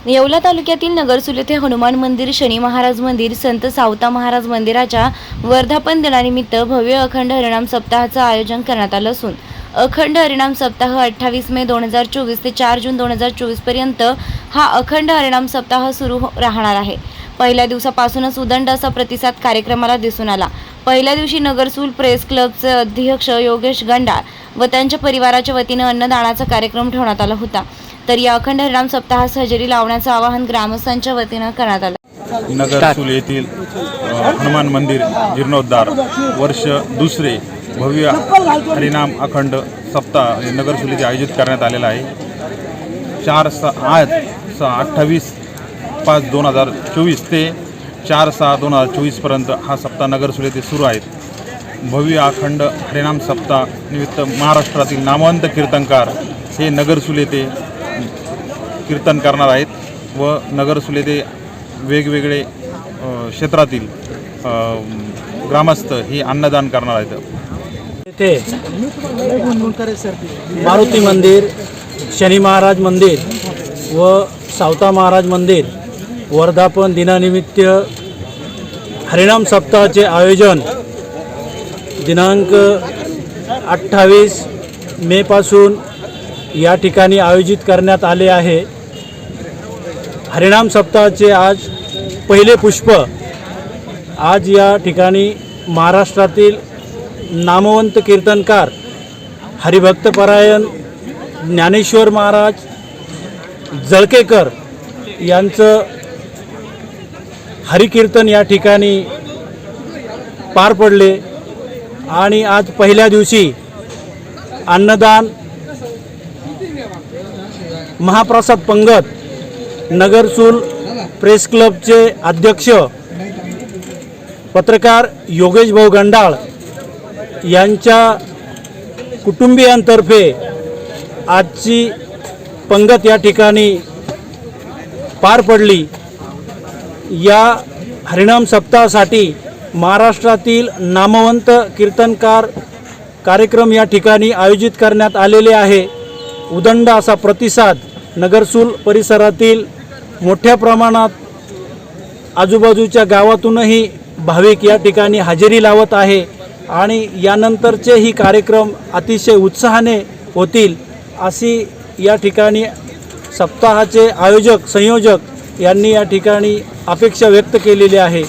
येवला तालुक्यातील नगरसूल येथे हनुमान मंदिर, शनी महाराज मंदिर, संत सावता महाराज मंदिराच्या वर्धापन दिनानिमित्त भव्य अखंड हरिनाम सप्ताहाचे आयोजन करण्यात आले असून अखंड हरिनाम सप्ताह 28 मे 2024 ते 4 जून 2024 पर्यंत हा अखंड हरिनाम सप्ताह सुरू राहणार आहे। पहिल्या दिवसापासूनच उदंड असा प्रतिसाद कार्यक्रमाला दिसून आला। पहिल्या दिवशी नगरसूल प्रेस क्लबचे अध्यक्ष योगेश गंडाळ व त्यांच्या परिवाराच्या वतीने अन्नदानाचा कार्यक्रम ठेवण्यात आला होता। तर या अखंड हरिनाम सप्ताहास हजेरी लावण्याचे आवाहन ग्रामस्थांच्या वतीने करण्यात आले। नगरसूल येथील हनुमान मंदिर जीर्णोद्धार वर्ष दुसरे भव्य हरिनाम अखंड सप्ताह नगरसूल येथे आयोजित करण्यात आलेला आहे। 28/5/2024 ते 4/6/2024 पर्यंत हा सप्ताह नगरसूल येथे सुरू आहे। भव्य अखंड हरिनाम सप्ताह निमित्त महाराष्ट्रातील नामवंत कीर्तनकार हे नगरसूल येथे कीर्तन करणार आहेत व नगरसूल येथे वेगवेगळे क्षेत्रातील ग्रामस्थ हे अन्नदान करणार आहेत। येथे मारुती मंदिर, शनी महाराज मंदिर व सावता महाराज मंदिर वर्धापन दिनानिमित्त हरिनाम सप्ताहाचे आयोजन दिनांक 28 मे पासून या ठिकाणी आयोजित करण्यात आले आहे। हरिनाम सप्ताहाचे आज पहिले पुष्प आज या ठिकाणी महाराष्ट्रातील नामवंत कीर्तनकार हरिभक्तपरायण ज्ञानेश्वर महाराज जळकेकर यांचं हरिकीर्तन या ठिकाणी पार पडले आणि आज पहिल्या दिवशी अन्नदान, महाप्रसाद पंगत, नगरसूल प्रेस क्लबचे अध्यक्ष पत्रकार योगेश भाऊ गंडाळ यांच्या कुटुंबियांतर्फे आजची पंगत या ठिकाणी पार पडली। या हरिनाम सप्ताहासाठी महाराष्ट्रातील नामवंत कीर्तनकार कार्यक्रम या ठिकाणी आयोजित करण्यात आलेले आहे। उदंड असा प्रतिसाद नगरसूल परिसरातील मोठ्या प्रमाणात आजूबाजूच्या गावातूनही भाविक या ठिकाणी हजेरी लावत आहे आणि यानंतरचेही कार्यक्रम अतिशय उत्साहाने होतील अशी या ठिकाणी सप्ताहाचे आयोजक संयोजक यांनी या ठिकाणी अपेक्षा व्यक्त केलेली आहे।